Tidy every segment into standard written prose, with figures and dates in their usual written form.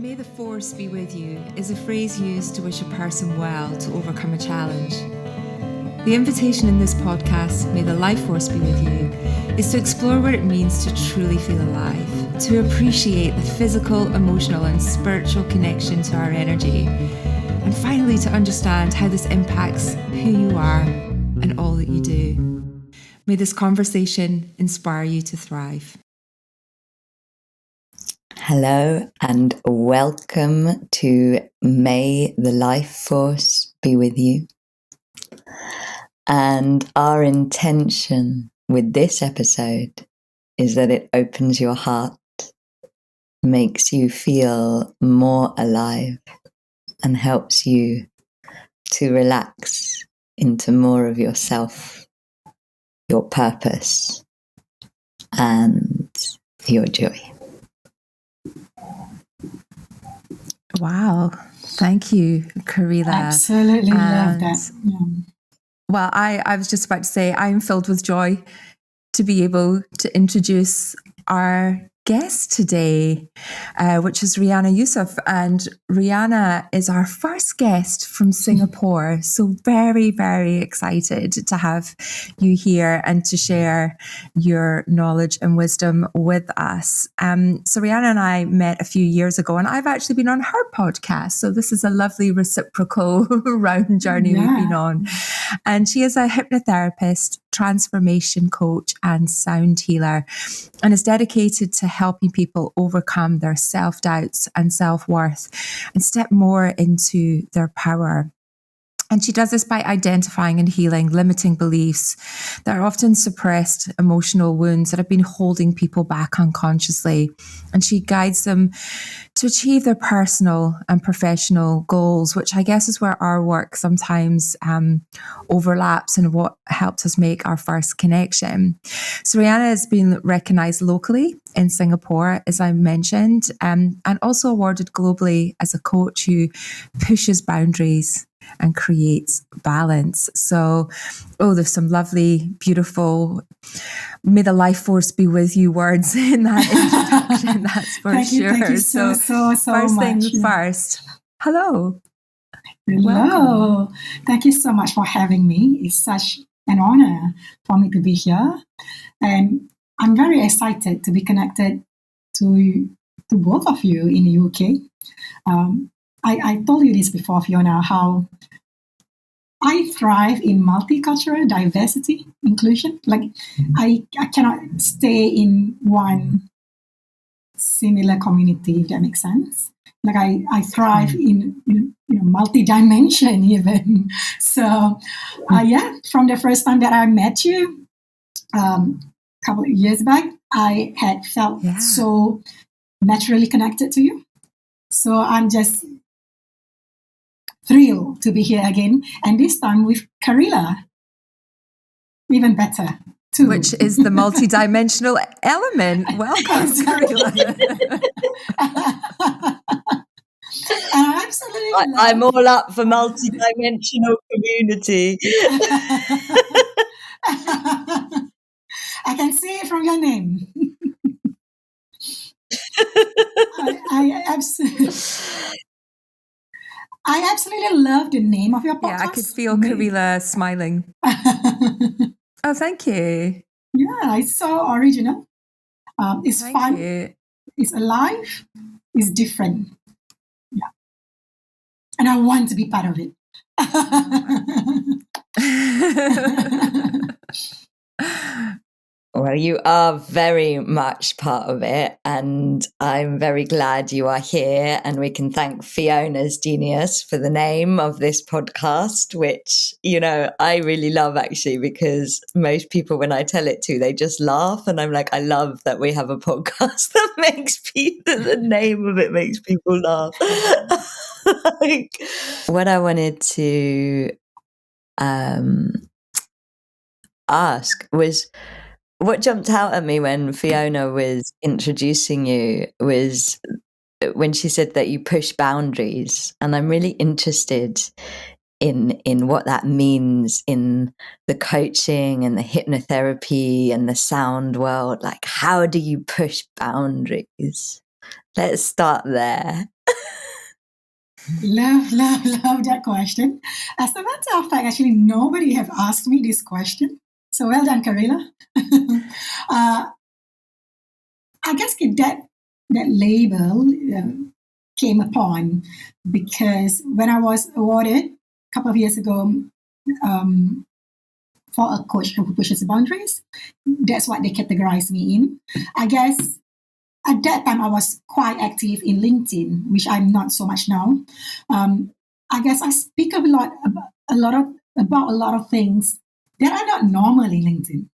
May the force be with you is a phrase used to wish a person well to overcome a challenge. The invitation in this podcast, May the life force be with you, is to explore what it means to truly feel alive, to appreciate the physical, emotional and spiritual connection to our energy, and finally to understand how this impacts who you are and all that you do. May this conversation inspire you to thrive. Hello and welcome to May the Life Force be with you. And our intention with this episode is that it opens your heart, makes you feel more alive, and helps you to relax into more of yourself, your purpose, and your joy. Wow. Thank you, Kahreela. Absolutely love that. Yeah. Well, I was just about to say I'm filled with joy to be able to introduce our guest today, which is Ryana Yusoff. And Ryana is our first guest from Singapore. So very, very excited to have you here and to share your knowledge and wisdom with us. So Ryana and I met a few years ago, and I've actually been on her podcast. So this is a lovely reciprocal round journey we've been on. And she is a hypnotherapist, transformation coach, and sound healer, and is dedicated to helping people overcome their self-doubts and self-worth and step more into their power. And she does this by identifying and healing limiting beliefs that are often suppressed emotional wounds that have been holding people back unconsciously. And she guides them to achieve their personal and professional goals, which I guess is where our work sometimes overlaps and what helped us make our first connection. So Ryana has been recognised locally in Singapore, as I mentioned, and also awarded globally as a coach who pushes boundaries and creates balance. So, there's some lovely, beautiful, may the life force be with you words in that introduction, that's for sure. Thank you so first much. things first, hello. Hello. Thank you so much for having me. It's such an honor for me to be here. And I'm very excited to be connected to both of you in the UK. I told you this before, Fiona, how I thrive in multicultural diversity, inclusion. Like I cannot stay in one similar community, if that makes sense. Like I thrive in multi-dimension even. So from the first time that I met you, a couple of years back, I had felt so naturally connected to you. So I'm just thrilled to be here again, and this time with Kahreela. Even better, too. Which is the multidimensional element. Welcome, Kahreela. I'm all up for multidimensional community. I can see it from your name. I absolutely love the name of your podcast. Yeah, I could feel Kahreela smiling. Oh, thank you. Yeah, it's so original. It's fun. It's alive. It's different. Yeah. And I want to be part of it. Well, you are very much part of it, and I'm very glad you are here, and we can thank Fiona's genius for the name of this podcast, which, I really love actually, because most people, when I tell it to, they just laugh, and I'm like, I love that we have a podcast that makes people, the name of it makes people laugh. What I wanted to ask was, what jumped out at me when Fiona was introducing you was when she said that you push boundaries. And I'm really interested in what that means in the coaching and the hypnotherapy and the sound world. Like, how do you push boundaries? Let's start there. Love that question. As a matter of fact, actually, nobody have asked me this question. So well done, Kahreela. I guess that label came upon because when I was awarded a couple of years ago for a coach who pushes boundaries, that's what they categorized me in. I guess at that time I was quite active in LinkedIn, which I'm not so much now. I guess I speak about a lot of things that are not normal in LinkedIn.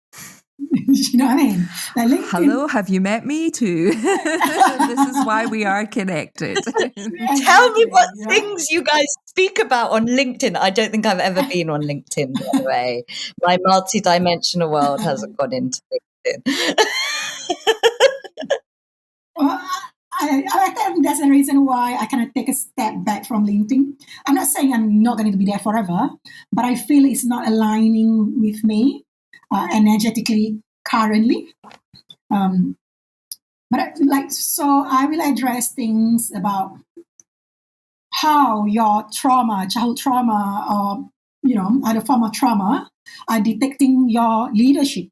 You know what I mean? Like LinkedIn, hello, have you met me too? This is why we are connected. Tell me what things you guys speak about on LinkedIn. I don't think I've ever been on LinkedIn, by the way. My multi-dimensional world hasn't gone into LinkedIn. Well, I think that's the reason why I kind of take a step back from LinkedIn. I'm not saying I'm not going to be there forever, but I feel it's not aligning with me energetically currently. But I will address things about how your trauma, childhood trauma, or other form of trauma, are detecting your leadership.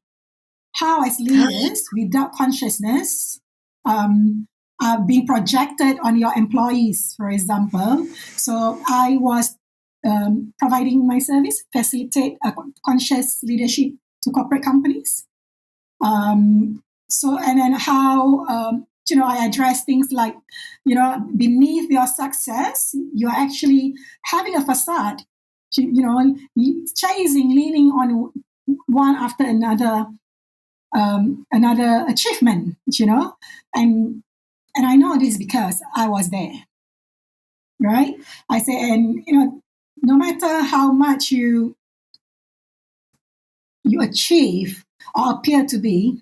How, as leaders, without consciousness, are being projected on your employees, for example. So I was providing my service, facilitate conscious leadership to corporate companies. And then how I address things like, beneath your success, you're actually having a facade, chasing, leaning on one after another achievement, and I know this because I was there, right? I say, and no matter how much you achieve or appear to be,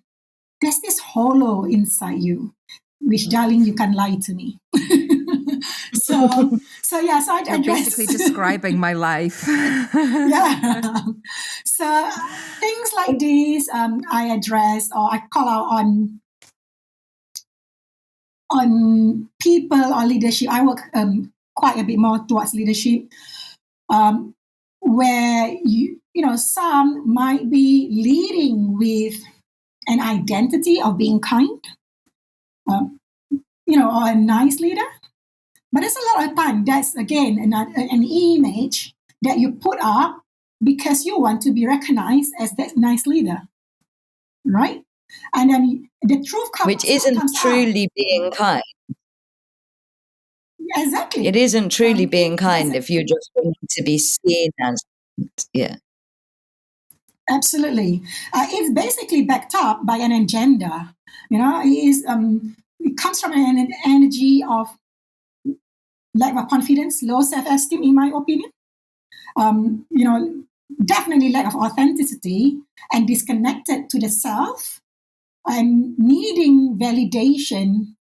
there's this hollow inside you, which, darling, you can lie to me. So I You're basically describing my life. Yeah. So things like these, I address or I call out on people or leadership. I work quite a bit more towards leadership, where some might be leading with an identity of being kind, or a nice leader. But there's a lot of time that's, again, an image that you put up because you want to be recognized as that nice leader, right? And then the truth comes, which isn't truly being kind. Exactly. It isn't truly being kind if you're just wanting to be seen as, yeah. Absolutely. It's basically backed up by an agenda. It comes from an energy of lack of confidence, low self-esteem, in my opinion. Definitely lack of authenticity and disconnected to the self, and needing validation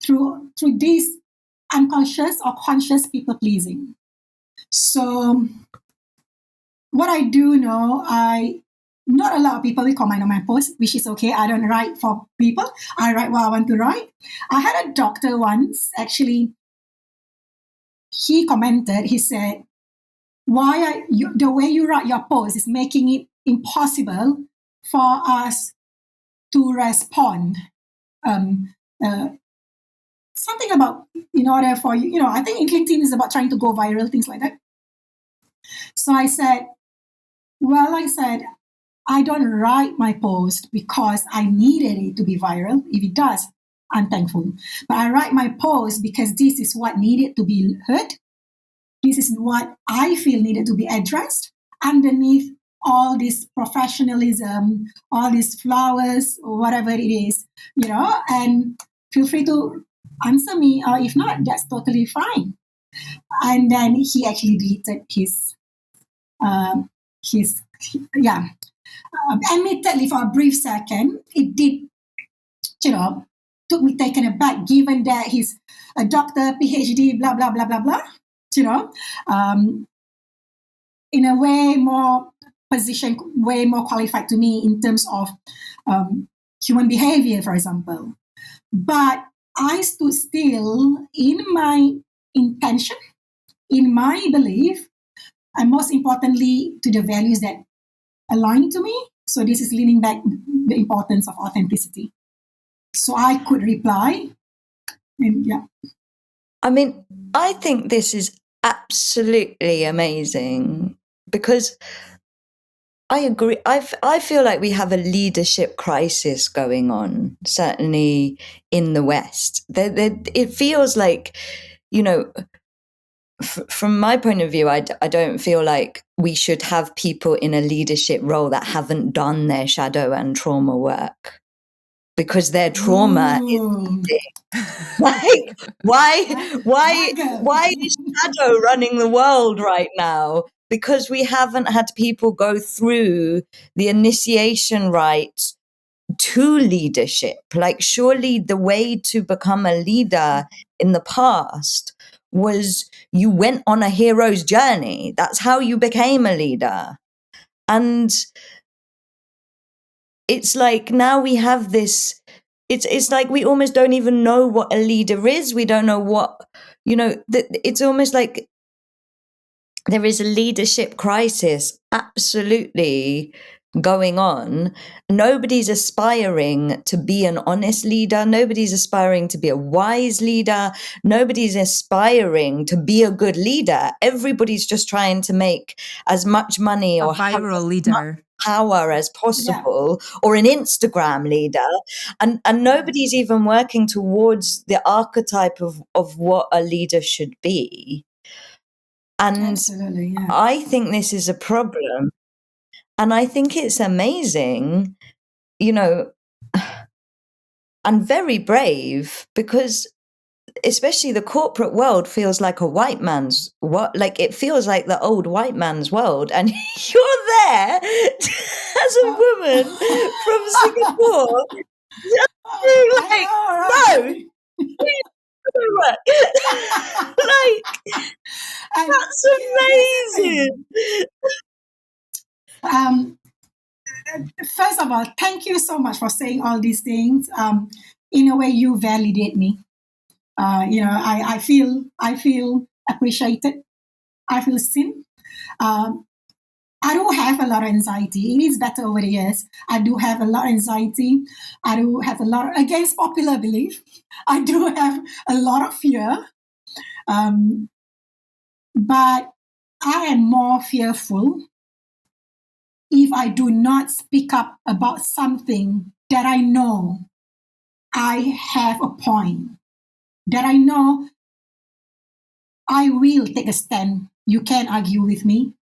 through this unconscious or conscious people pleasing. So what I do know, not a lot of people will comment on my post, which is okay. I don't write for people. I write what I want to write. I had a doctor once, actually, he commented, he said, the way you write your post is making it impossible for us to respond. Something about, in order for you, I think LinkedIn is about trying to go viral, things like that. So I said, I don't write my post because I needed it to be viral. If it does, I'm thankful. But I write my post because this is what needed to be heard. This is what I feel needed to be addressed underneath all this professionalism, all these flowers, or whatever it is, and feel free to answer me, or if not, that's totally fine. And then he actually deleted his admittedly, for a brief second, it did, took me taken aback, given that he's a doctor, PhD, blah, blah, blah, blah, blah, in a way more position, way more qualified to me in terms of human behavior, for example. But I stood still in my intention in my belief, and most importantly, to the values that align to me. So this is leaning back the importance of authenticity. So I could reply, and yeah. I mean, I think this is absolutely amazing because I agree. I feel like we have a leadership crisis going on, certainly in the West. It feels like, you know, from my point of view, I don't feel like we should have people in a leadership role that haven't done their shadow and trauma work, because their trauma is like, why is shadow running the world right now? Because we haven't had people go through the initiation rites to leadership. Like, surely the way to become a leader in the past was you went on a hero's journey. That's how you became a leader. And it's like now we have this, it's like we almost don't even know what a leader is. We don't know what, it's almost like there is a leadership crisis absolutely going on. Nobody's aspiring to be an honest leader. Nobody's aspiring to be a wise leader. Nobody's aspiring to be a good leader. Everybody's just trying to make as much money A or have viral as leader. much power as possible, or an Instagram leader. And nobody's even working towards the archetype of what a leader should be. And Absolutely, yeah. I think this is a problem. And I think it's amazing, and very brave, because especially the corporate world feels like a white man's like it feels like the old white man's world, and you're there as a woman from Singapore, just like, no. Like, that's amazing. First of all, thank you so much for saying all these things. In a way, you validate me. I feel appreciated. I feel seen. I do have a lot of anxiety. It is better over the years. I do have a lot of anxiety. I do have a lot against popular belief. I do have a lot of fear. But I am more fearful if I do not speak up about something that I know I have a point, that I know I will take a stand. You can argue with me,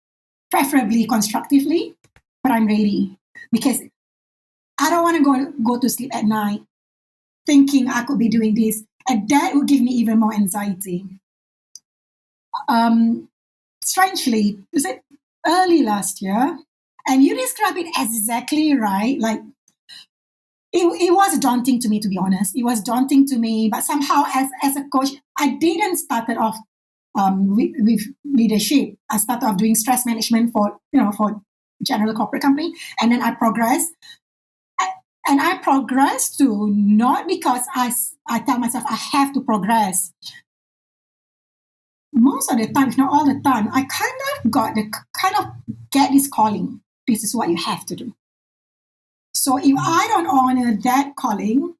preferably constructively, but I'm ready, because I don't want to go to sleep at night thinking I could be doing this, and that will give me even more anxiety. Strangely, was it early last year? And you describe it exactly right. Like, it was daunting to me, to be honest. It was daunting to me, but somehow as a coach, I didn't start it off with leadership. I started off doing stress management for general corporate company, and then I progressed. And I progressed to, not because I tell myself I have to progress. Most of the time, if not all the time, I kind of get this calling. This is what you have to do. So if I don't honor that calling,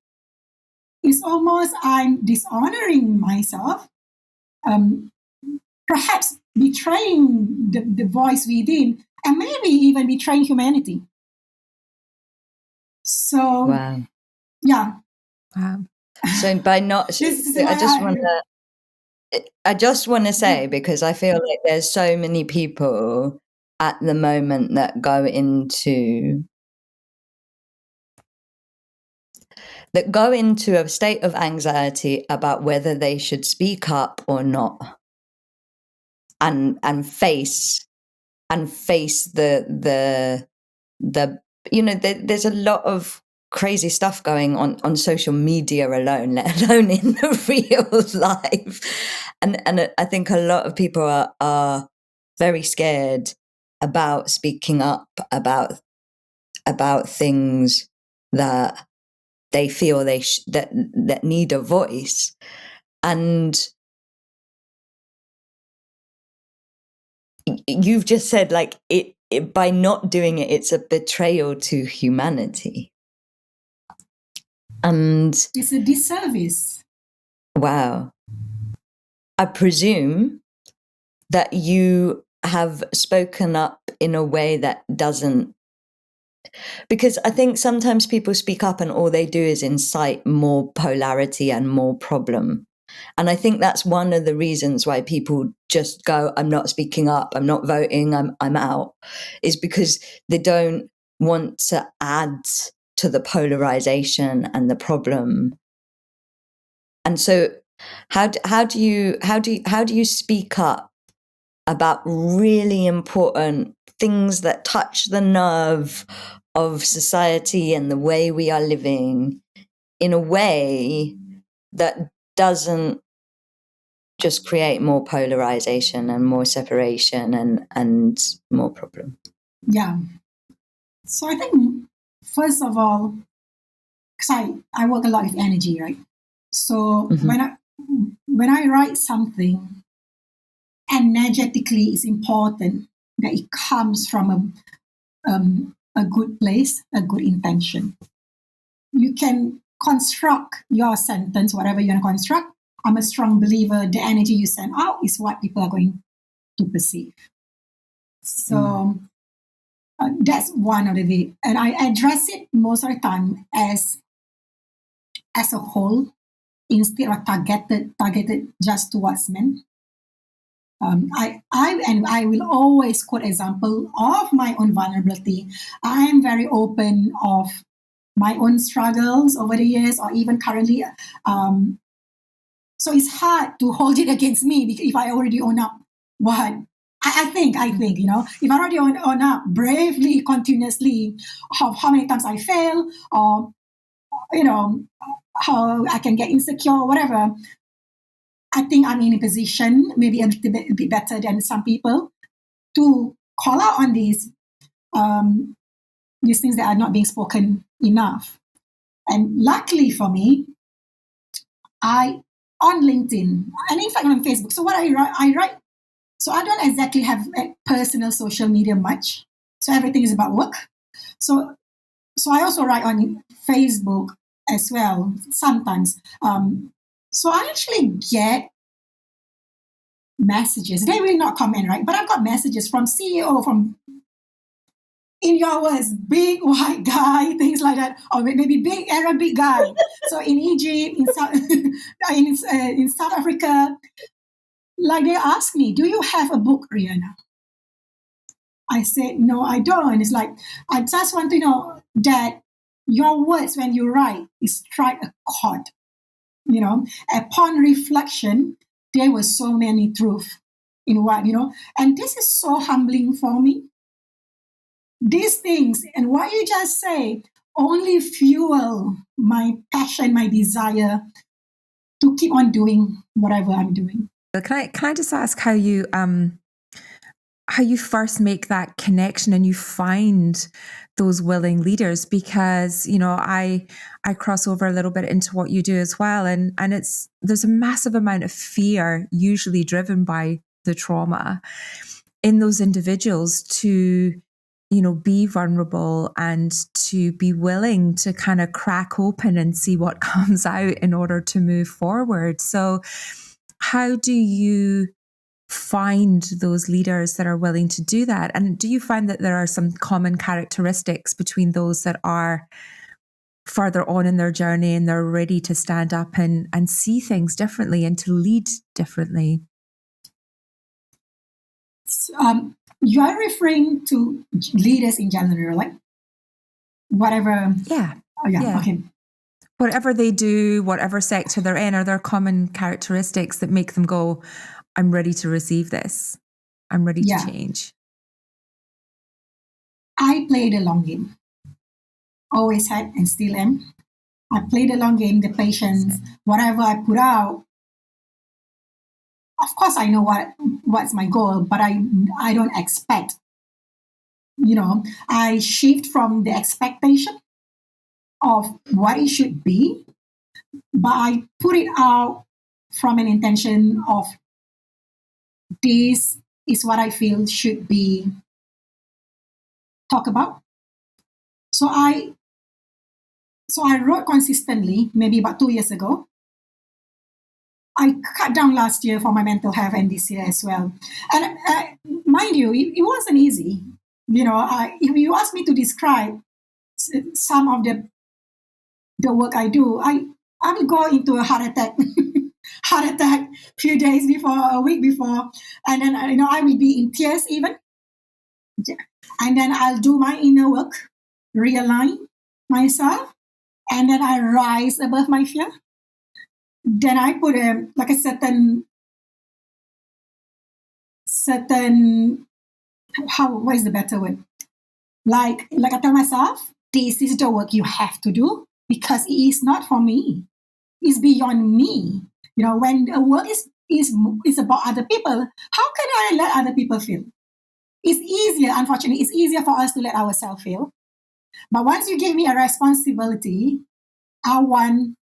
it's almost I'm dishonoring myself, perhaps betraying the voice within, and maybe even betraying humanity. So, wow. Yeah. Wow. So by not, I just want to say, because I feel like there's so many people at the moment that go into a state of anxiety about whether they should speak up or not, and face the there's a lot of crazy stuff going on social media alone, let alone in the real life. And I think a lot of people are very scared about speaking up about things that they feel that need a voice. And you've just said, like, it by not doing it, it's a betrayal to humanity. And it's a disservice. Wow. I presume that you have spoken up in a way that doesn't, because I think sometimes people speak up and all they do is incite more polarity and more problem. And I think that's one of the reasons why people just go, I'm not speaking up, I'm not voting, I'm out, is because they don't want to add to the polarization and the problem. And so how do you speak up about really important things that touch the nerve of society and the way we are living in a way that doesn't just create more polarization and more separation and more problem? Yeah. So I think, first of all, because I work a lot with energy, right? So when I write something, energetically, it's important that it comes from a good place, a good intention. You can construct your sentence, whatever you want to construct. I'm a strong believer the energy you send out is what people are going to perceive. So that's one of the, and I address it most of the time as a whole instead of targeted just towards men. I will always quote example of my own vulnerability. I am very open of my own struggles over the years, or even currently. So it's hard to hold it against me because if I already own up what I think, if I already own up bravely, continuously, how many times I fail, or how I can get insecure, whatever. I think I'm in a position, maybe a bit better than some people, to call out on these things that are not being spoken enough. And luckily for me, on LinkedIn, and in fact on Facebook. So what I write. So I don't exactly have personal social media much. So everything is about work. So I also write on Facebook as well sometimes. So I actually get messages. They will not comment, right? But I've got messages from CEO, from, in your words, big white guy, things like that, or maybe big Arabic guy. So in Egypt, in South Africa, like they ask me, do you have a book, Ryana? I said, no, I don't. It's like, I just want to know that your words when you write strike a chord. Upon reflection, there were so many truths in what, and this is so humbling for me. These things and what you just say only fuel my passion, my desire to keep on doing whatever I'm doing. Can I just ask how you first make that connection and you find those willing leaders? Because I cross over a little bit into what you do as well, and there's a massive amount of fear, usually driven by the trauma, in those individuals to be vulnerable and to be willing to kind of crack open and see what comes out in order to move forward. So how do you find those leaders that are willing to do that? And do you find that there are some common characteristics between those that are further on in their journey and they're ready to stand up and see things differently and to lead differently? You are referring to leaders in general, like whatever. Yeah. Oh, yeah. Okay. Whatever they do, whatever sector they're in, are there common characteristics that make them go, I'm ready to receive this. I'm ready to change. I play the long game. Always had and still am. I play the long game, the patience, whatever I put out. Of course, I know what's my goal, but I don't expect. I shift from the expectation of what it should be, but I put it out from an intention of this is what I feel should be talked about. So I wrote consistently, maybe about 2 years ago. I cut down last year for my mental health and this year as well. And mind you, it wasn't easy. If you ask me to describe some of the work I do, I will go into a heart attack few days before, a week before, and then I will be in tears even. And then I'll do my inner work, realign myself, and then I rise above my fear. Then I put a certain what is the better word? Like I tell myself, this is the work you have to do because it is not for me. It's beyond me. When a work is about other people, how can I let other people feel? It's easier, unfortunately, it's easier for us to let ourselves feel. But once you give me a responsibility, I want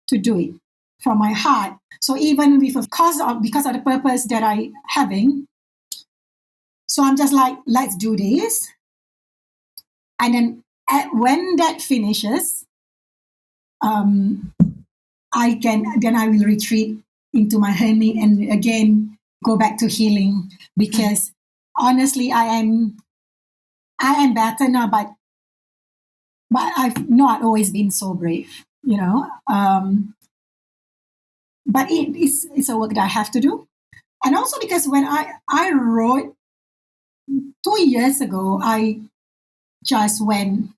to do it from my heart. So even because of the purpose that I having, so I'm just like, let's do this. And then when that finishes, I will retreat into my hermit and again go back to healing, because honestly, I am better now, but I've not always been so brave, but it's a work that I have to do. And also because when I wrote 2 years ago, I just went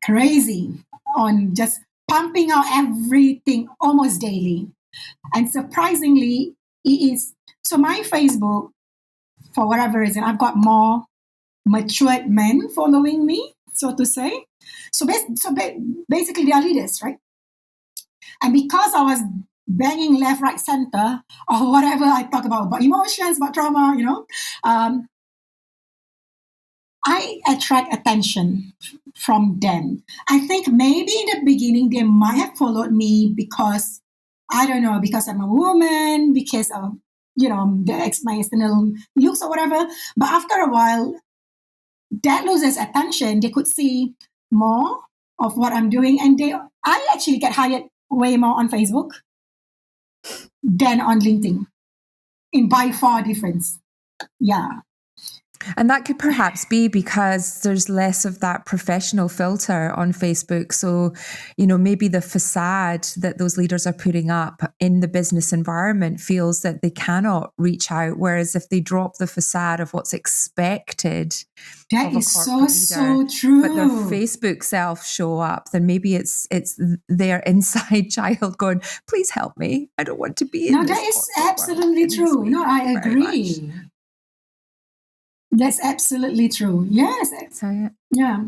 crazy on just pumping out everything almost daily. And surprisingly, it is. So my Facebook, for whatever reason, I've got more matured men following me, so to say. So basically, they are leaders, right? And because I was banging left, right, center, or whatever I talk about emotions, about trauma, I attract attention from them. I think maybe in the beginning they might have followed me because, I don't know, because I'm a woman, because of, my external looks or whatever. But after a while, that loses attention. They could see more of what I'm doing. And I actually get hired way more on Facebook than on LinkedIn, in by far difference. Yeah. And that could perhaps be because there's less of that professional filter on Facebook. So, maybe the facade that those leaders are putting up in the business environment feels that they cannot reach out. Whereas if they drop the facade of what's expected, that is so true. But their Facebook self show up, then maybe it's their inside child going, please help me. I don't want to be in this. No, that is absolutely true. No, I agree. That's absolutely true. Yes. Yeah.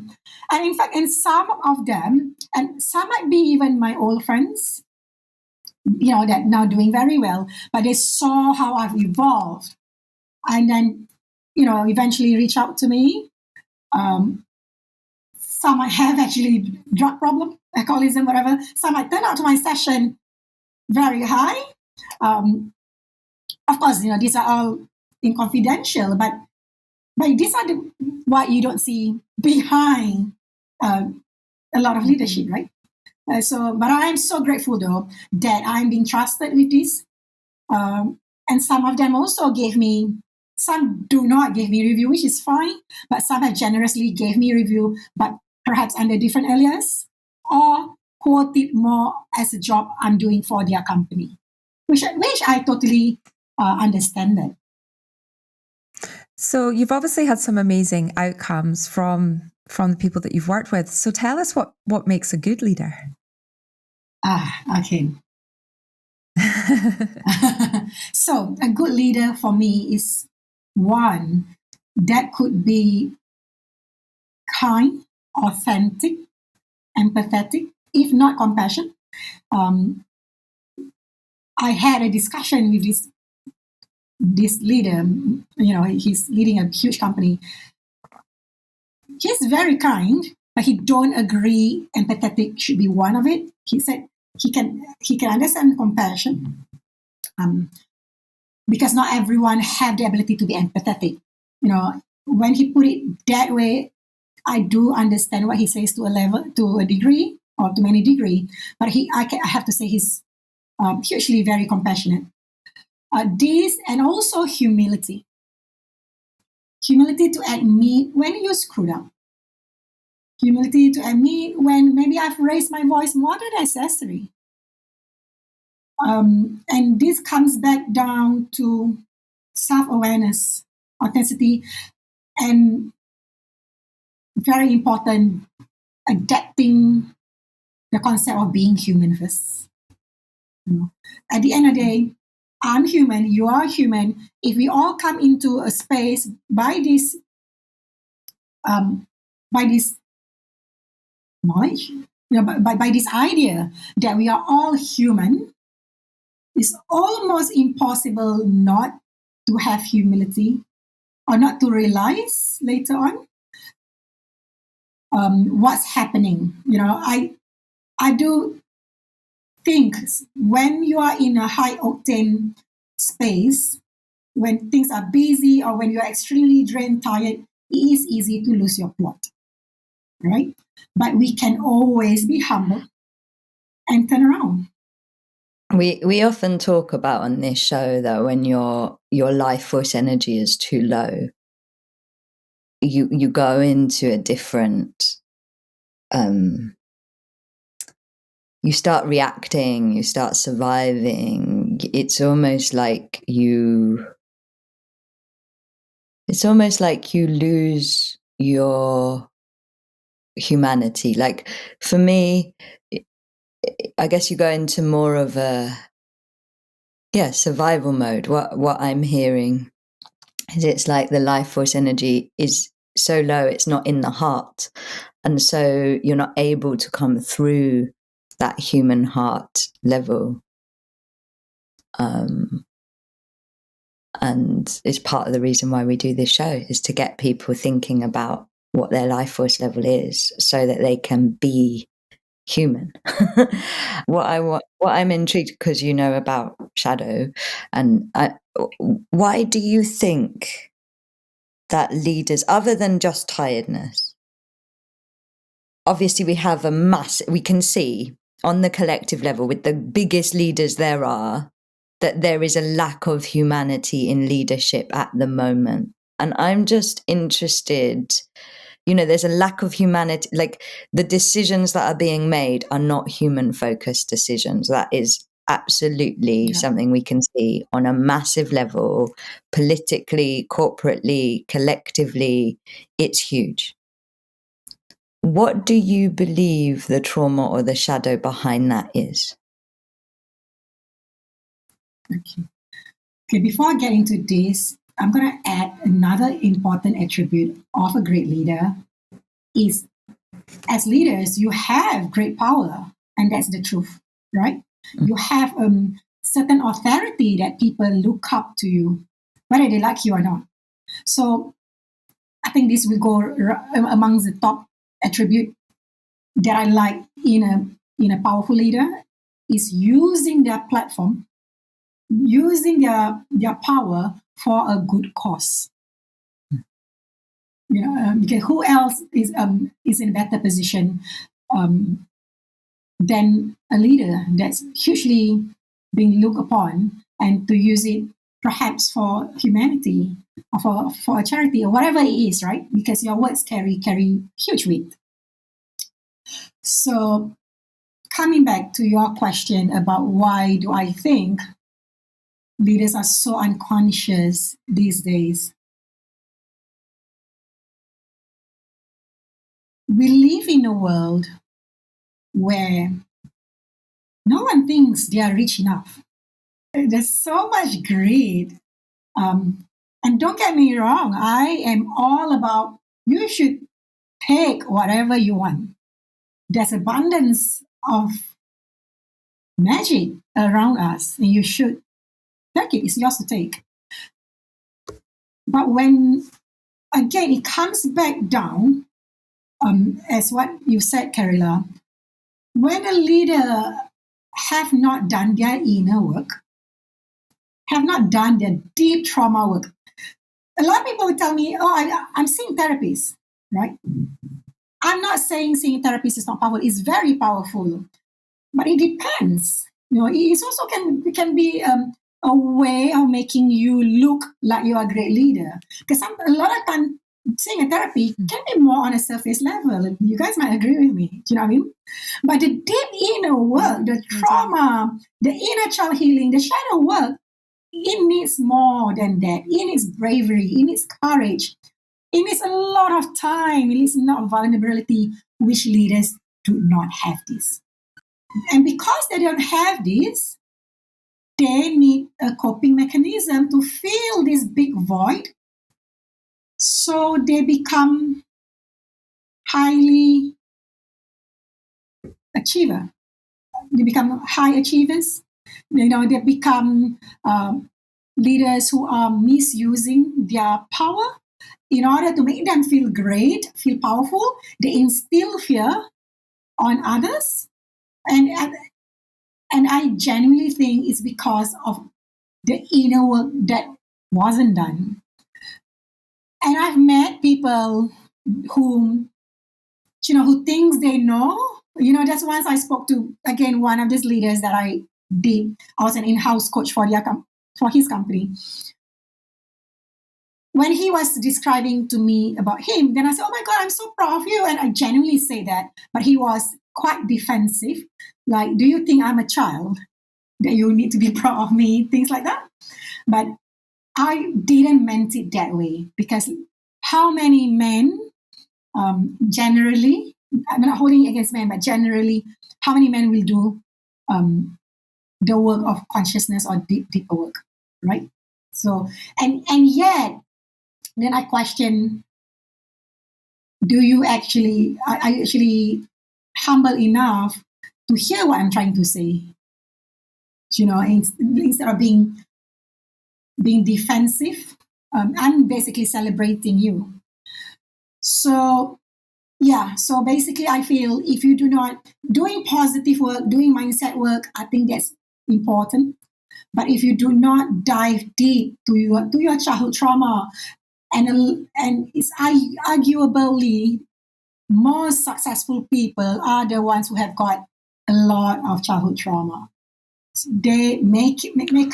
And in fact, in some of them, and some might be even my old friends, that now doing very well, but they saw how I've evolved. And then, eventually reach out to me. Some might have actually drug problem, alcoholism, whatever. Some might turn out to my session very high. Of course, these are all confidential, but these are what you don't see behind a lot of leadership, right? But I'm so grateful though that I'm being trusted with this. And some of them also some do not give me review, which is fine, but some have generously gave me review, but perhaps under different alias, or quote it more as a job I'm doing for their company, which I totally understand that. So you've obviously had some amazing outcomes from the people that you've worked with. So tell us what makes a good leader. Okay. So a good leader for me is one that could be kind, authentic, empathetic, if not compassion. I had a discussion with this leader, he's leading a huge company. He's very kind, but he don't agree empathetic should be one of it. He said he can understand compassion. because not everyone have the ability to be empathetic. When he put it that way, I do understand what he says to a degree, or to many degree, but I have to say he's hugely very compassionate. This, and also humility to admit when you screwed up, humility to admit when maybe I've raised my voice more than necessary. And this comes back down to self-awareness, authenticity, and very important, adapting the concept of being human first. At the end of the day, I'm human, you are human. If we all come into a space by this knowledge, by this idea that we are all human, it's almost impossible not to have humility, or not to realize later on what's happening. I do think when you are in a high octane space, when things are busy or when you're extremely drained, tired, it is easy to lose your plot, right? But we can always be humble and turn around. We often talk about on this show that when your life force energy is too low, you go into a different you start reacting, you start surviving. It's almost like you lose your humanity. Like for me, I guess you go into more of a survival mode. What I'm hearing is it's like the life force energy is so low, it's not in the heart, and so you're not able to come through that human heart level. And it's part of the reason why we do this show, is to get people thinking about what their life force level is so that they can be human. What I'm intrigued, because you know about shadow, and why do you think that leaders, other than just tiredness, obviously we have we can see on the collective level with the biggest leaders there are, that there is a lack of humanity in leadership at the moment. And I'm just interested, there's a lack of humanity, like the decisions that are being made are not human focused decisions. That is absolutely something we can see on a massive level, politically, corporately, collectively. It's huge. What do you believe the trauma or the shadow behind that is? Okay, before I get into this, I'm going to add another important attribute of a great leader is, as leaders, you have great power, and that's the truth, right? Mm-hmm. You have certain authority that people look up to you, whether they like you or not. So I think this will go amongst the top attribute that I like in a powerful leader is using their platform, using their power for a good cause. Because who else is in a better position than a leader that's hugely being looked upon, and to use it perhaps for humanity or for a charity or whatever it is, right? Because your words carry huge weight. So coming back to your question about why do I think leaders are so unconscious these days. We live in a world where no one thinks they are rich enough. There's so much greed. And don't get me wrong, I am all about you should take whatever you want. There's abundance of magic around us, and you should take it. It's yours to take. But when, again, it comes back down, as what you said, Kahreela, when a leader have not done their inner work, have not done their deep trauma work. A lot of people would tell me, I'm seeing therapists, right? I'm not saying seeing therapists is not powerful. It's very powerful, but it depends. It also can be a way of making you look like you're a great leader. Because a lot of time, seeing a therapy can be more on a surface level. You guys might agree with me. Do you know what I mean? But the deep inner work, the trauma, the inner child healing, the shadow work, it needs more than that. It needs bravery. It needs courage. It needs a lot of time. It needs not vulnerability, which leaders do not have this. And because they don't have this, they need a coping mechanism to fill this big void. So they become highly achiever. They become high achievers. They become leaders who are misusing their power in order to make them feel great, feel powerful. They instill fear on others. And I genuinely think it's because of the inner work that wasn't done. And I've met people who thinks they know. Just once I spoke to, again, one of these leaders that I did. I was an in-house coach for his company. When he was describing to me about him, then I said, oh my God, I'm so proud of you. And I genuinely say that. But he was quite defensive. Like, do you think I'm a child that you need to be proud of me? Things like that. But I didn't meant it that way, because how many men generally, I'm not holding it against men, but generally, how many men will do the work of consciousness or deeper work, right? So, and yet, then I question, are you actually humble enough to hear what I'm trying to say? Instead of being defensive, I'm basically celebrating you. So, yeah, so basically I feel if you do not, doing positive work, doing mindset work, I think that's important. But if you do not dive deep to your childhood trauma, and it's arguably most successful people are the ones who have got a lot of childhood trauma. So they make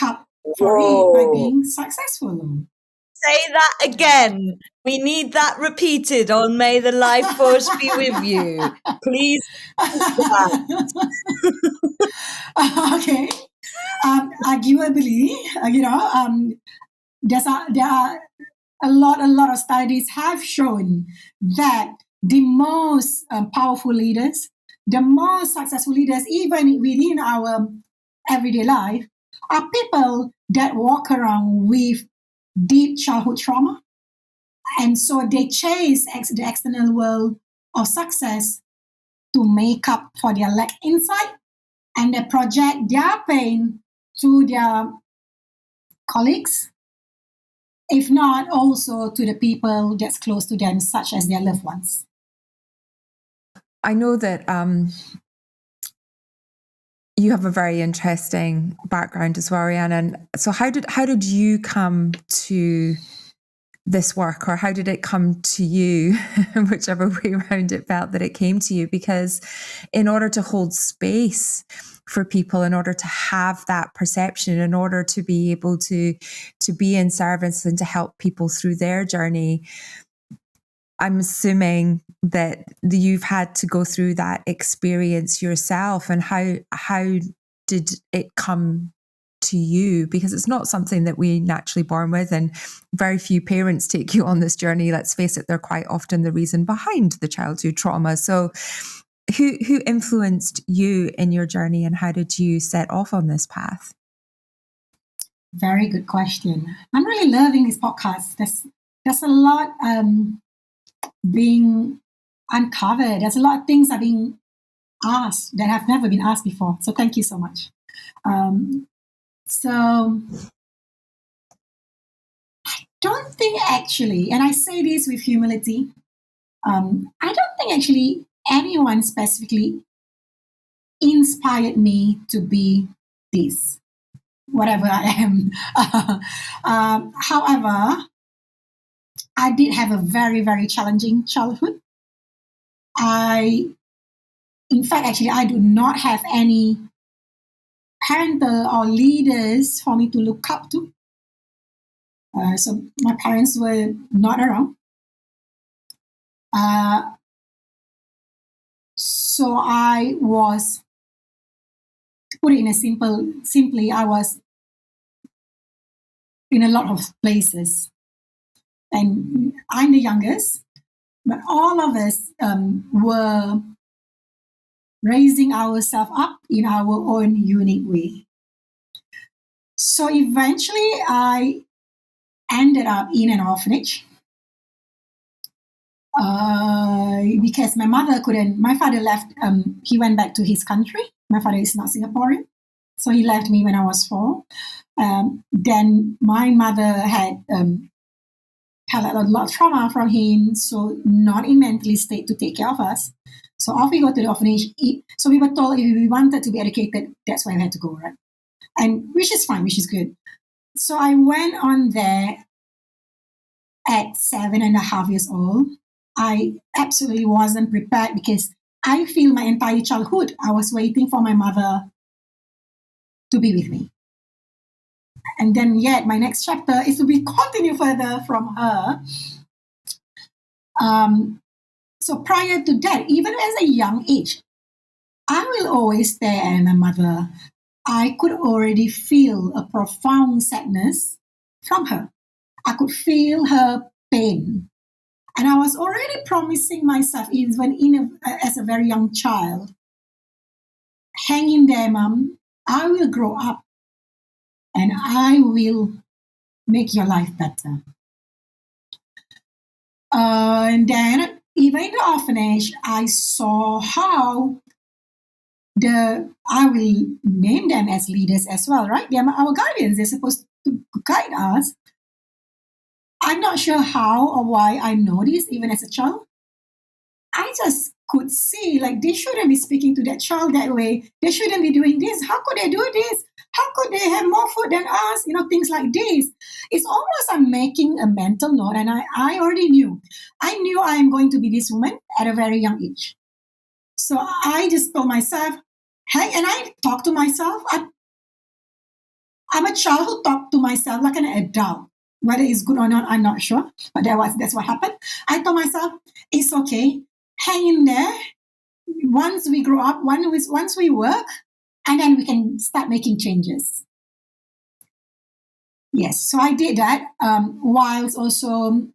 up for it by being successful. Say that again. We need that repeated on May the Life Force Be With You. Please. Okay. Arguably, there are a lot of studies have shown that the most powerful leaders, the most successful leaders, even within our everyday life, are people that walk around with deep childhood trauma. And so they chase the external world of success to make up for their lack inside, and they project their pain to their colleagues, if not also to the people that's close to them, such as their loved ones. I know that you have a very interesting background as well, Ryana. And so how did you come to this work, or how did it come to you, whichever way around it felt that it came to you? Because in order to hold space for people, in order to have that perception, in order to be able to be in service and to help people through their journey, I'm assuming that you've had to go through that experience yourself. And how did it come to you? Because it's not something that we naturally born with, and very few parents take you on this journey. Let's face it, they're quite often the reason behind the childhood trauma. So who influenced you in your journey, and how did you set off on this path? Very good question. I'm really loving this podcast. There's a lot being uncovered. There's a lot of things are being asked that have never been asked before. So thank you so much. So I don't think actually, and I say this with humility, I don't think actually anyone specifically inspired me to be this. whatever I am. However, I did have a very, very challenging childhood. In fact, actually, I do not have any parental or leaders for me to look up to. So my parents were not around. So I was, to put it in simply, I was in a lot of places. And I'm the youngest, but all of us were raising ourselves up in our own unique way. So eventually I ended up in an orphanage because my father left, he went back to his country. My father is not Singaporean. So he left me when I was 4. Then my mother had a lot of trauma from him, so not in mentally state to take care of us. So off we go to the orphanage. So we were told if we wanted to be educated, that's where we had to go, right? And which is fine, which is good. So I went on there at 7.5 years old. I absolutely wasn't prepared because I feel my entire childhood I was waiting for my mother to be with me. And then yet my next chapter is to be continue further from her. So prior to that, even as a young age, I will always stare at my mother. I could already feel a profound sadness from her. I could feel her pain. And I was already promising myself, even as a very young child, hang in there, Mom. I will grow up and I will make your life better. And then, even in the orphanage, I saw how I will name them as leaders as well, right? They are our guardians. They're supposed to guide us. I'm not sure how or why I know this, even as a child. I just could see, like, they shouldn't be speaking to that child that way. They shouldn't be doing this. How could they do this? How could they have more food than us? Things like this. It's almost I'm making a mental note, and I already knew. I knew I am going to be this woman at a very young age. So I just told myself, hey, and I talk to myself. I'm a child who talked to myself like an adult. Whether it's good or not, I'm not sure. But that's what happened. I told myself, it's okay. Hang in there. Once we grow up, once we work, and then we can start making changes. Yes, so I did that. Whilst also,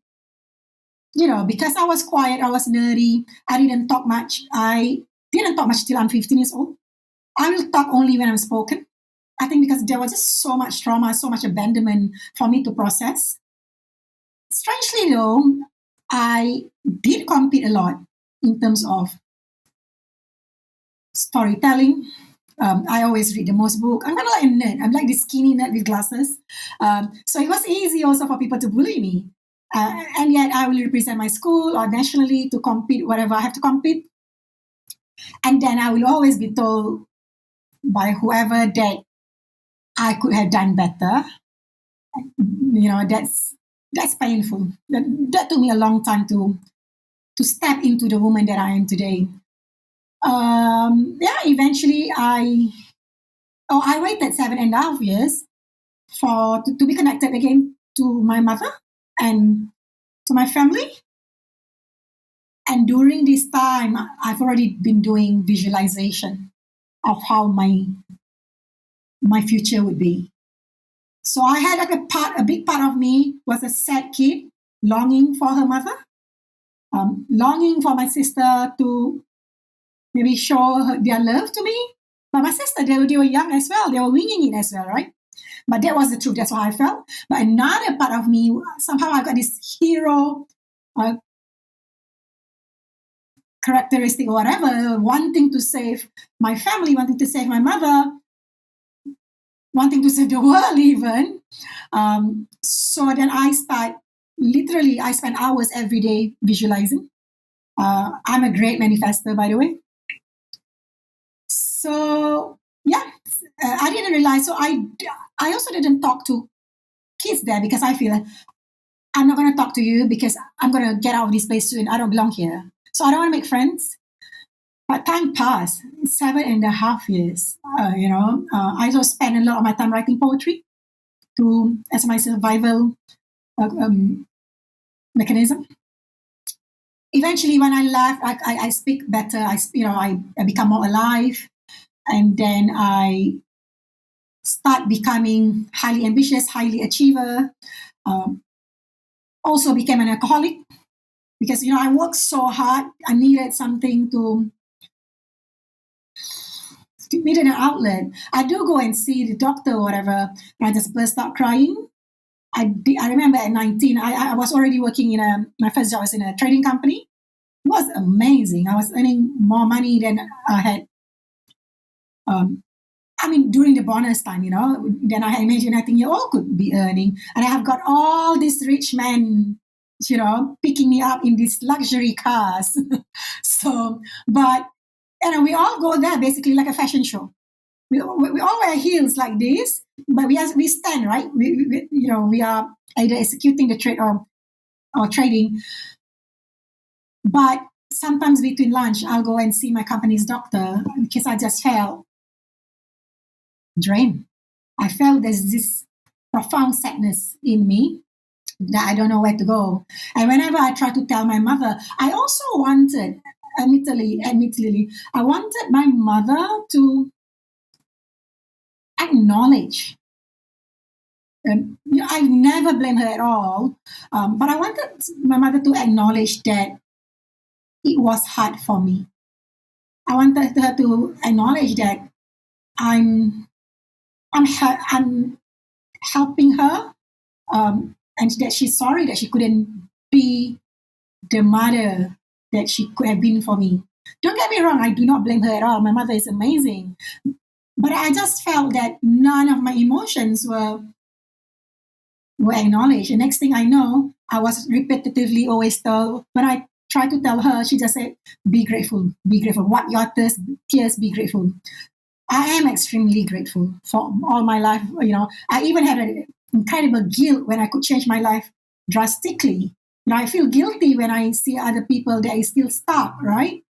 because I was quiet, I was nerdy, I didn't talk much. I didn't talk much till I'm 15 years old. I will talk only when I'm spoken. I think because there was just so much trauma, so much abandonment for me to process. Strangely though, I did compete a lot in terms of storytelling. I always read the most book. I'm kind of like a nerd. I'm like this skinny nerd with glasses. So it was easy also for people to bully me. And yet I will represent my school or nationally to compete, whatever I have to compete. And then I will always be told by whoever that I could have done better. That's painful. That took me a long time to step into the woman that I am today. Eventually I waited 7.5 years to be connected again to my mother and to my family. And during this time, I've already been doing visualization of how my future would be. So I had like a big part of me was a sad kid longing for her mother, longing for my sister to maybe show their love to me. But my sister, they were young as well. They were winging it as well, right? But that was the truth. That's how I felt. But another part of me, somehow I got this hero characteristic or whatever, wanting to save my family, wanting to save my mother, wanting to save the world even. So then I spend hours every day visualizing. I'm a great manifester, by the way. So, yeah, I didn't realize. So I also didn't talk to kids there because I feel like I'm not going to talk to you because I'm going to get out of this place soon. I don't belong here. So I don't want to make friends. But time passed, 7.5 years. I also spent a lot of my time writing poetry as my survival mechanism. Eventually, when I left, I speak better. I become more alive, and then I start becoming highly ambitious, highly achiever. Also became an alcoholic because I worked so hard. I needed something needed an outlet. I do go and see the doctor or whatever, and I just burst out crying. I remember at 19, I was already working my first job was in a trading company. It was amazing. I was earning more money than I had. During the bonus time, then I imagine I think you all could be earning. And I have got all these rich men, picking me up in these luxury cars. But we all go there basically like a fashion show. We all wear heels like this, but we stand, right? We are either executing the trade or trading. But sometimes between lunch, I'll go and see my company's doctor because I just felt drained. I felt there's this profound sadness in me that I don't know where to go. And whenever I try to tell my mother, I also wanted, admittedly, I wanted my mother to acknowledge. I've never blamed her at all, but I wanted my mother to acknowledge that it was hard for me. I wanted her to acknowledge that I'm helping her, and that she's sorry that she couldn't be the mother that she could have been for me. Don't get me wrong, I do not blame her at all. My mother is amazing. But I just felt that none of my emotions were acknowledged. The next thing I know, I was repetitively always told, when I tried to tell her, she just said, be grateful, wipe your tears, be grateful. I am extremely grateful for all my life. I even had an incredible guilt when I could change my life drastically. I feel guilty when I see other people that is still stuck, right?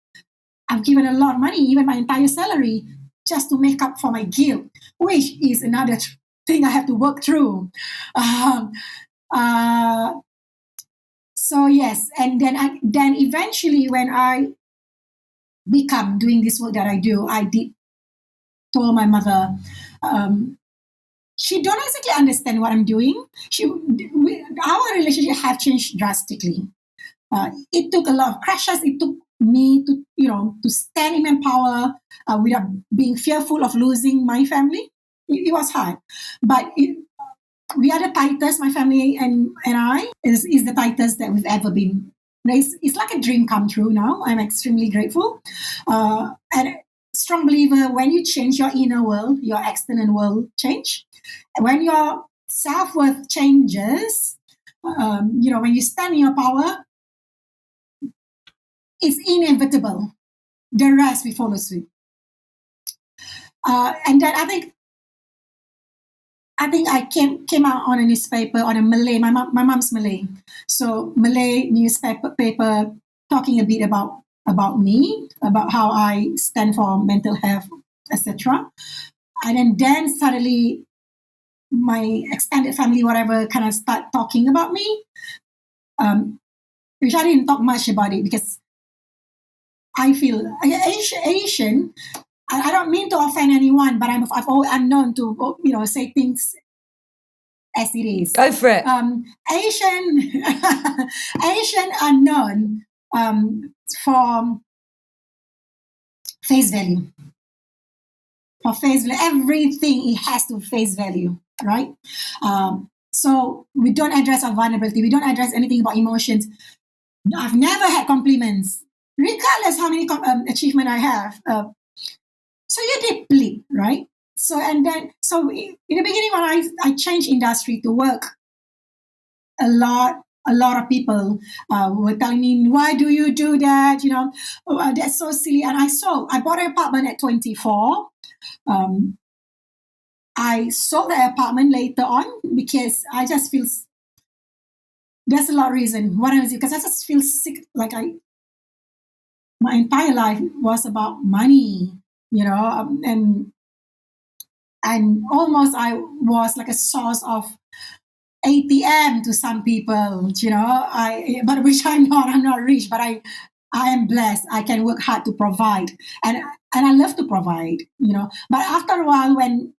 I've given a lot of money, even my entire salary, just to make up for my guilt, which is another thing I have to work through. So yes, and then eventually when I become doing this work that I do, I did told my mother. She don't exactly understand what I'm doing. Our relationship have changed drastically. It took a lot of crashes. It took me to stand in my power without being fearful of losing my family. It was hard, but we are the tightest. My family and I is the tightest that we've ever been. It's like a dream come true now. I'm extremely grateful, and strong believer. When you change your inner world, your external world change. When your self-worth changes, when you stand in your power, it's inevitable. The rest will follow suit. And then I think I came out on a newspaper on a Malay. My mom's Malay, so Malay newspaper talking a bit about me, about how I stand for mental health, etc. And then suddenly my extended family, whatever, kind of start talking about me, which I didn't talk much about it because I feel Asian. I don't mean to offend anyone, but I'm known to say things as it is. Go for it. Asian are known for face value. For face value, everything it has to face value, right? So we don't address our vulnerability. We don't address anything about emotions. I've never had compliments, regardless how many achievement I have. So you deplete, right? So in the beginning when I changed industry to work, a lot of people were telling me, why do you do that? That's so silly. And I bought an apartment at 24. I sold the apartment later on because I just feel there's a lot of reason. One is because I just feel sick. Like my entire life was about money, and almost I was like a source of ATM to some people, but which I'm not. I'm not rich, but I am blessed. I can work hard to provide, and I love to provide, But after a while, when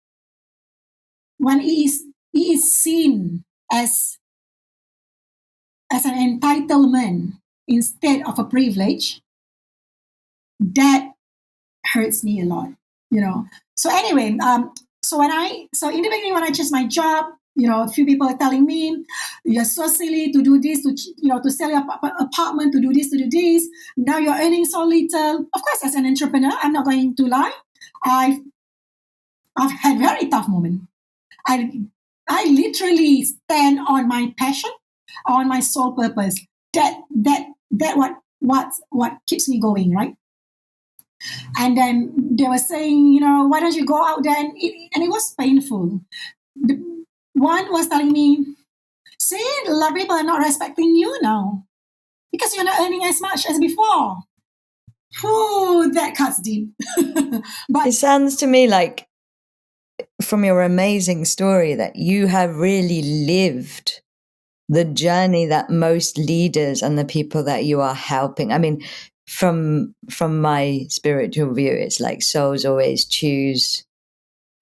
it is seen as an entitlement instead of a privilege, that hurts me a lot, So anyway, so in the beginning when I chose my job, a few people are telling me, you're so silly to do this, to sell your apartment, to do this, Now you're earning so little. Of course, as an entrepreneur, I'm not going to lie. I've had very tough moments. I literally stand on my passion, on my sole purpose. That what keeps me going, right? And then they were saying, why don't you go out there? And it was painful. One was telling me, see, a lot of people are not respecting you now because you're not earning as much as before. Ooh, that cuts deep. But it sounds to me like, from your amazing story, that you have really lived the journey that most leaders and the people that you are helping. I mean, from my spiritual view, it's like souls always choose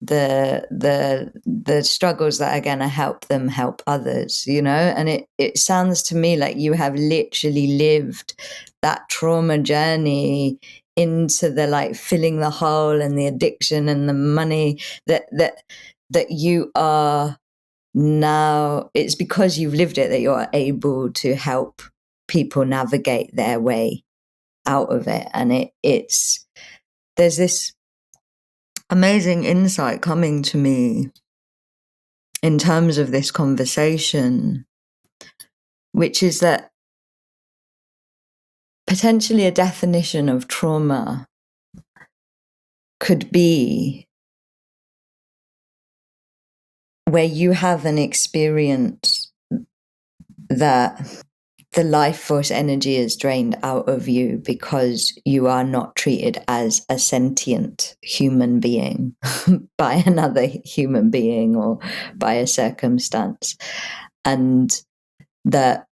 the struggles that are going to help them help others, and it sounds to me like you have literally lived that trauma journey into the like filling the hole and the addiction and the money that you are now. It's because you've lived it that you're able to help people navigate their way out of it. And there's this amazing insight coming to me in terms of this conversation, which is that potentially a definition of trauma could be where you have an experience that the life force energy is drained out of you because you are not treated as a sentient human being by another human being or by a circumstance. And that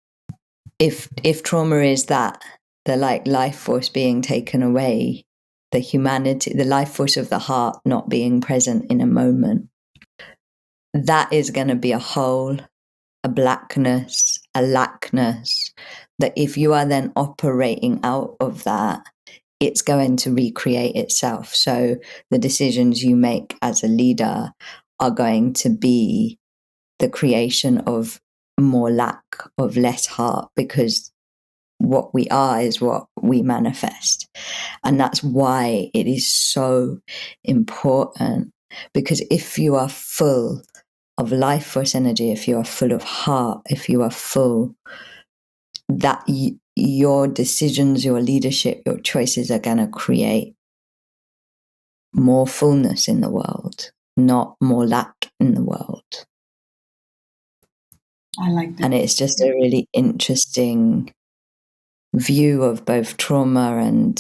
if trauma is that, the like life force being taken away, the humanity, the life force of the heart not being present in a moment, that is going to be a hole, a blackness, a lackness, that if you are then operating out of that, it's going to recreate itself. So the decisions you make as a leader are going to be the creation of more lack, of less heart, because what we are is what we manifest. And that's why it is so important, because if you are full of life force energy, if you are full of heart, if you are full, that your decisions, your leadership, your choices are going to create more fullness in the world, not more lack in the world. I like that. And it's just a really interesting view of both trauma and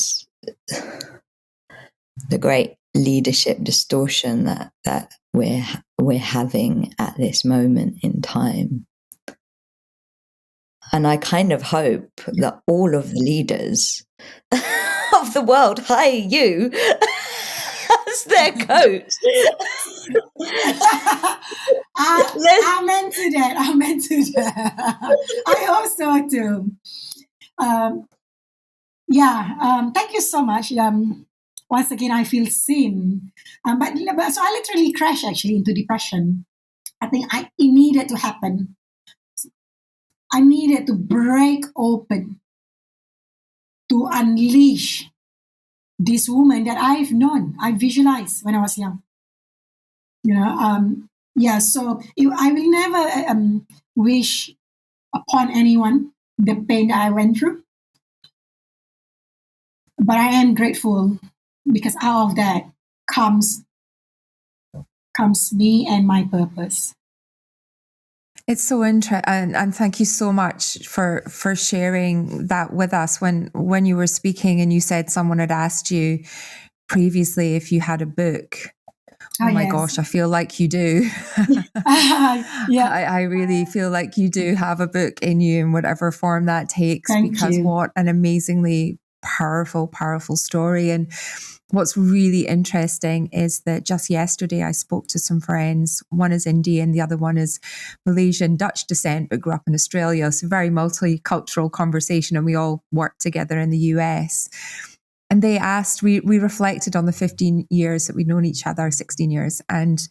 the great leadership distortion that we're having at this moment in time. And I kind of hope that all of the leaders of the world hire you as their coach. Amen to that. I hope so too. Thank you so much. Once again, I feel seen. But so I literally crashed actually into depression. I think it needed to happen. I needed to break open to unleash this woman that I've known, I visualized when I was young. So I will never wish upon anyone the pain that I went through. But I am grateful because out of that comes becomes me and my purpose. It's so interesting, and thank you so much for sharing that with us. When you were speaking and you said someone had asked you previously if you had a book. Oh my gosh, I feel like you do. Yeah. I really feel like you do have a book in you in whatever form that takes. Thank you. What an amazingly powerful story. And what's really interesting is that just yesterday I spoke to some friends. One is Indian, the other one is Malaysian, Dutch descent, but grew up in Australia. So very multicultural conversation, and we all work together in the US. And they asked, we reflected on the 15 years that we'd known each other, 16 years, and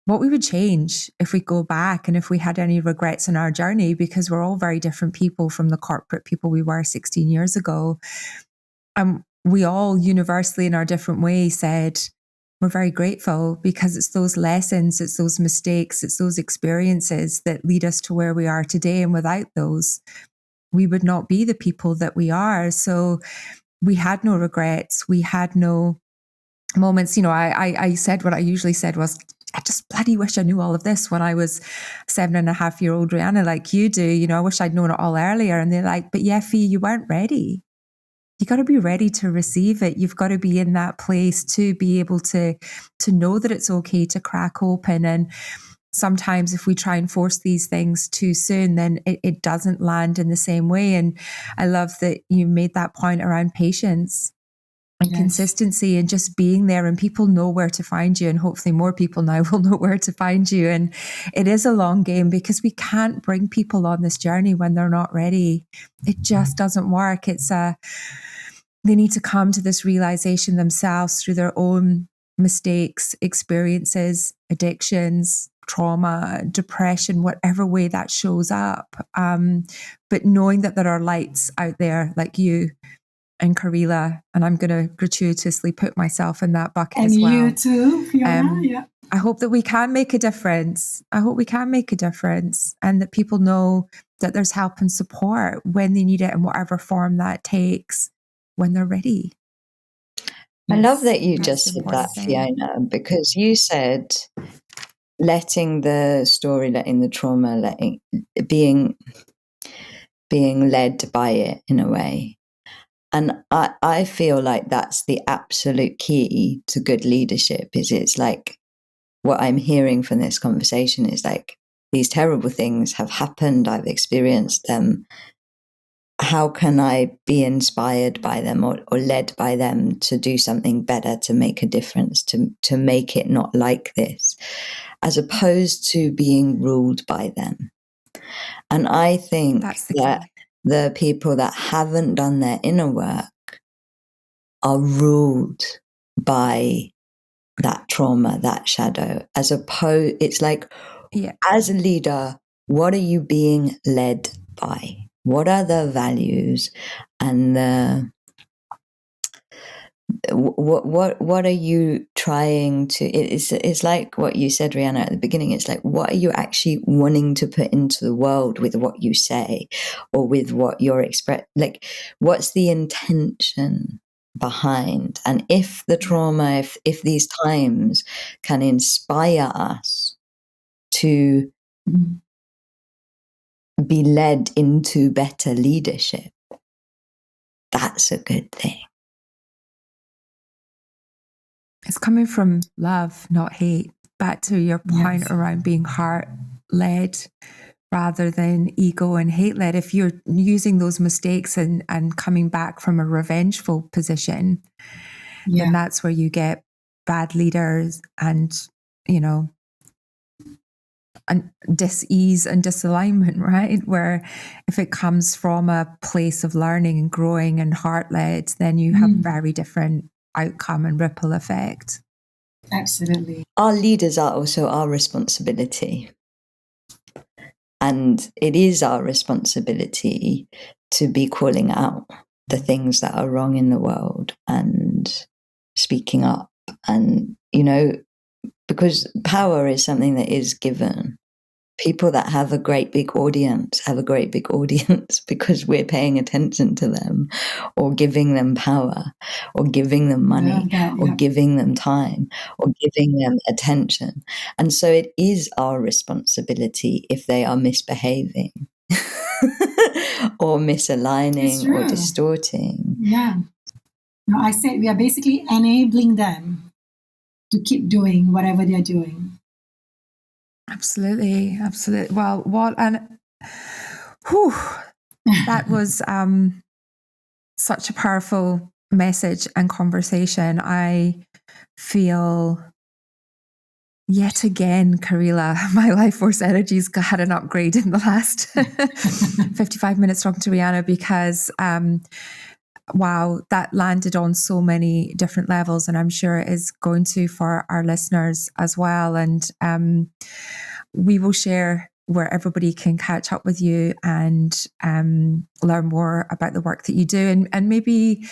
what we would change if we go back and if we had any regrets in our journey, because we're all very different people from the corporate people we were 16 years ago. We all universally in our different ways said, we're very grateful because it's those lessons, it's those mistakes, it's those experiences that lead us to where we are today. And without those, we would not be the people that we are. So we had no regrets. We had no moments. You know, I said what I usually said was, I just bloody wish I knew all of this when I was 7.5-year-old Ryana, like you do. You know, I wish I'd known it all earlier. And they're like, but yeah, Fee, you weren't ready. You got to be ready to receive it. You've got to be in that place to be able to know that it's okay to crack open. And sometimes if we try and force these things too soon, then it doesn't land in the same way. And I love that you made that point around patience and consistency and just being there, and people know where to find you, and hopefully more people now will know where to find you. And it is a long game because we can't bring people on this journey when they're not ready. It just doesn't work. They need to come to this realization themselves through their own mistakes, experiences, addictions, trauma, depression, whatever way that shows up. But knowing that there are lights out there like you and Kahreela, and I'm going to gratuitously put myself in that bucket as well. And you too, Fiona. Yeah. I hope that we can make a difference. I hope we can make a difference, and that people know that there's help and support when they need it in whatever form that takes when they're ready. I love that you just said that, Fiona, because you said letting the story, letting the trauma, being led by it in a way. And I feel like that's the absolute key to good leadership. It's like what I'm hearing from this conversation is like, these terrible things have happened. I've experienced them. How can I be inspired by them or led by them to do something better, to make a difference, to make it not like this, as opposed to being ruled by them? And I think that the people that haven't done their inner work are ruled by that trauma, that shadow, as opposed, it's like, as a leader, what are you being led by? What are the values and what are you trying to, it's like what you said, Ryana, at the beginning. It's like, what are you actually wanting to put into the world with what you say or with what you're like, what's the intention behind? And if the trauma, if these times can inspire us to be led into better leadership, that's a good thing. It's coming from love, not hate. Back to your point around being heart-led rather than ego and hate-led. If you're using those mistakes and coming back from a revengeful position, then that's where you get bad leaders and, you know, and dis-ease and disalignment, right? Where if it comes from a place of learning and growing and heart-led, then you have very different outcome and ripple effect. Absolutely. Our leaders are also our responsibility. And it is our responsibility to be calling out the things that are wrong in the world and speaking up. And, you know, because power is something that is given. people that have a great big audience because we're paying attention to them, or giving them power, or giving them money, or giving them time, or giving them attention. And so it is our responsibility if they are misbehaving or misaligning or distorting. Yeah. No, I said we are basically enabling them to keep doing whatever they're doing. Absolutely. Well, that was such a powerful message and conversation. I feel yet again, Kahreela, my life force energies had an upgrade in the last 55 minutes talking to Ryana, because wow, that landed on so many different levels, and I'm sure it is going to for our listeners as well. And we will share where everybody can catch up with you and learn more about the work that you do. And maybe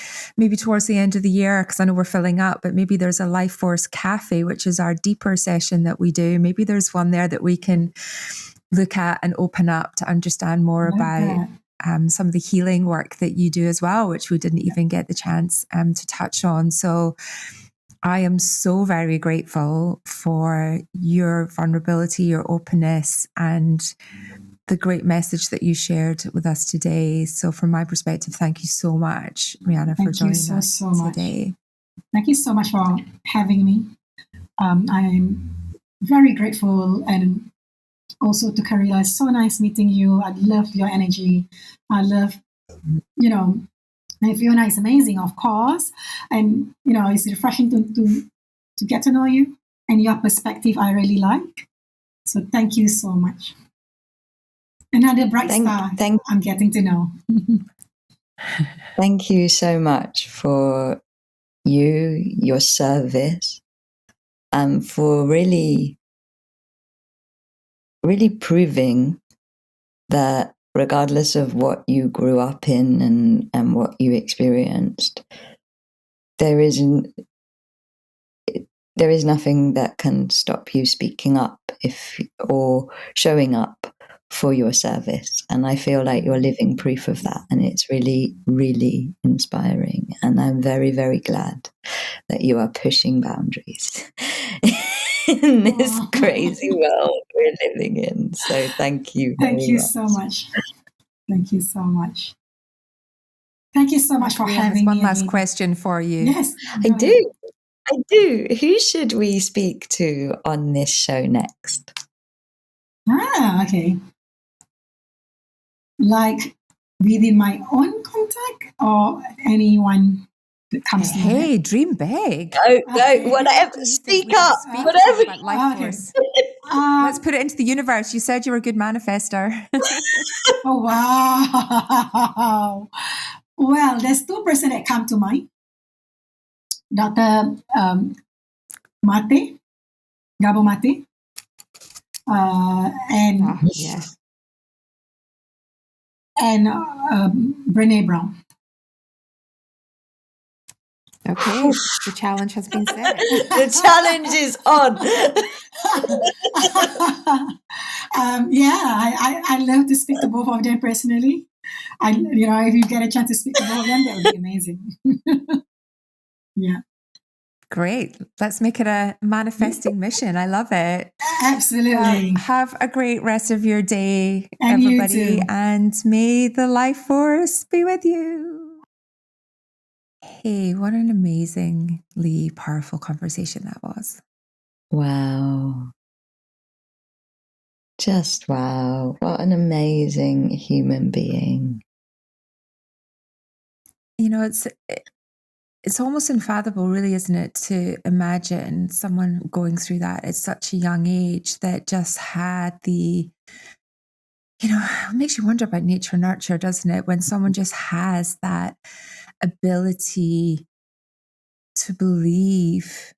towards the end of the year, because I know we're filling up, but maybe there's a Life Force Cafe, which is our deeper session that we do. Maybe there's one there that we can look at and open up to understand more about some of the healing work that you do as well, which we didn't even get the chance to touch on. So I am so very grateful for your vulnerability, your openness, and the great message that you shared with us today. So from my perspective, thank you so much, Ryana, for joining us today. Thank you so much for having me. I'm very grateful, and also to Kahreela. It's so nice meeting you. I love your energy. I love, and Fiona is amazing, of course. And, it's refreshing to get to know you, and your perspective I really like. So thank you so much. Another bright star I'm getting to know. Thank you so much for your service, and for really, really proving that regardless of what you grew up in and what you experienced, there is nothing that can stop you speaking up or showing up for your service. And I feel like you're living proof of that. And it's really, really inspiring. And I'm very, very glad that you are pushing boundaries in this crazy world we're living in. So thank you. Thank you so much. Thank you so much. Thank you so much for having me. One last question for you. Yes, I do. Who should we speak to on this show next? Okay. Like within my own contact, or anyone that comes to mind? Hey, dream big. Go, whatever. Speak up. Whatever. About life force. Let's put it into the universe. You said you were a good manifester. Oh, wow. Well, there's two persons that come to mind. Dr. Mate, Gabo Mate, and Brené Brown. Okay, the challenge has been set. The challenge is on. I love to speak to both of them personally. If you get a chance to speak to both of them, that would be amazing. Yeah. Great. Let's make it a manifesting mission. I love it. Absolutely. Have a great rest of your day, and everybody. You too. And may the life force be with you. Hey, what an amazingly powerful conversation that was. Wow. Just wow. What an amazing human being. It's almost unfathomable, really, isn't it, to imagine someone going through that at such a young age that just had it makes you wonder about nature nurture, doesn't it? When someone just has that ability to believe,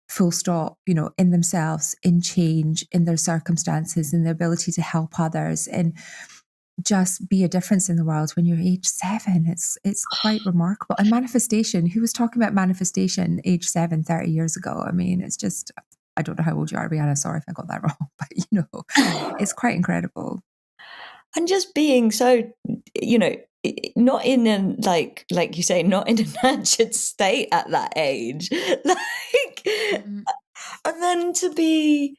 full stop, in themselves, in change, in their circumstances, in the ability to help others, and just be a difference in the world when you're age 7. It's quite remarkable. And manifestation, who was talking about manifestation age 7, 30 years ago? I mean, it's just I don't know how old you are, Ryana. Sorry if I got that wrong, but it's quite incredible. And just being so, not in a, like you say, not in a nurtured state at that age. And then to be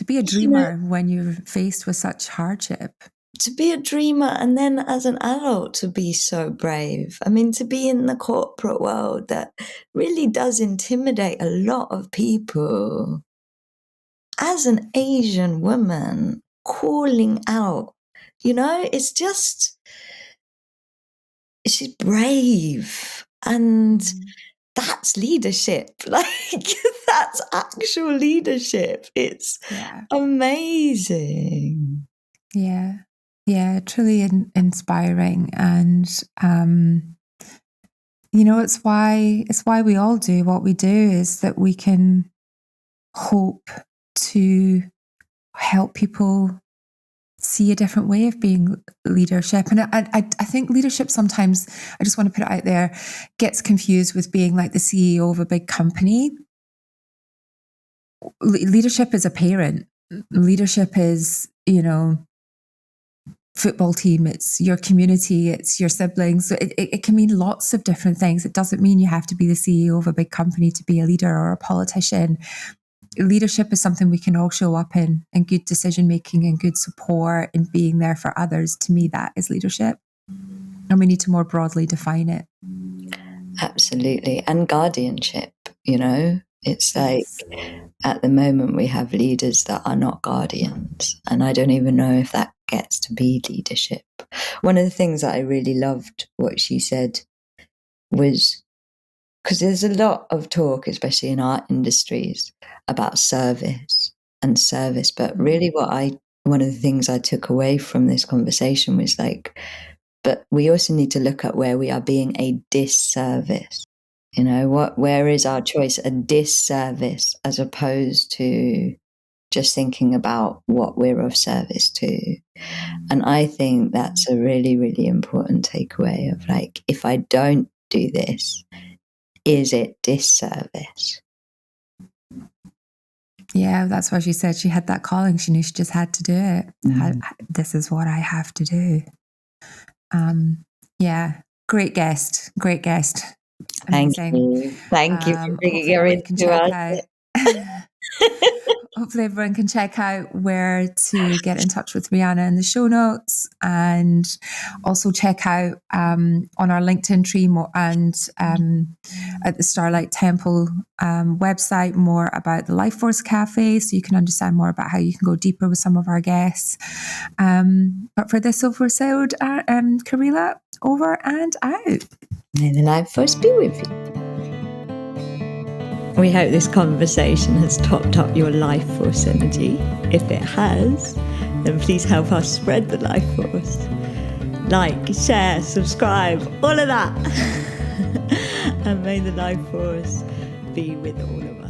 a dreamer when you're faced with such hardship. To be a dreamer, and then as an adult to be so brave. I mean, to be in the corporate world that really does intimidate a lot of people. As an Asian woman, calling out, she's brave. And that's leadership. That's actual leadership. It's amazing. Yeah, truly inspiring. And, it's why we all do what we do, is that we can hope to help people see a different way of being leadership. And I think leadership sometimes, I just want to put it out there, gets confused with being like the CEO of a big company. Leadership is a parent. Leadership is, football team, it's your community, it's your siblings. So it can mean lots of different things. It doesn't mean you have to be the CEO of a big company to be a leader or a politician. Leadership is something we can all show up in, and good decision making and good support and being there for others. To me, that is leadership. And we need to more broadly define it. Absolutely. And guardianship, It's like at the moment we have leaders that are not guardians. And I don't even know if that gets to be leadership. One of the things that I really loved what she said was, because there's a lot of talk, especially in art industries, about service. But really one of the things I took away from this conversation was but we also need to look at where we are being a disservice. Where is our choice a disservice, as opposed to just thinking about what we're of service to. And I think that's a really, really important takeaway of if I don't do this, is it disservice? Yeah, that's why she said she had that calling. She knew she just had to do it. This is what I have to do. Great guest. Amazing. Thank you for bringing her into us. Hopefully everyone can check out where to get in touch with Ryana in the show notes, and also check out on our LinkedIn tree and at the Starlight Temple website more about the Life Force Cafe, so you can understand more about how you can go deeper with some of our guests. But for this episode, Kahreela, over and out. May the Life Force be with you. We hope this conversation has topped up your life force energy. If it has, then please help us spread the life force. Like, share, subscribe, all of that. And may the life force be with all of us.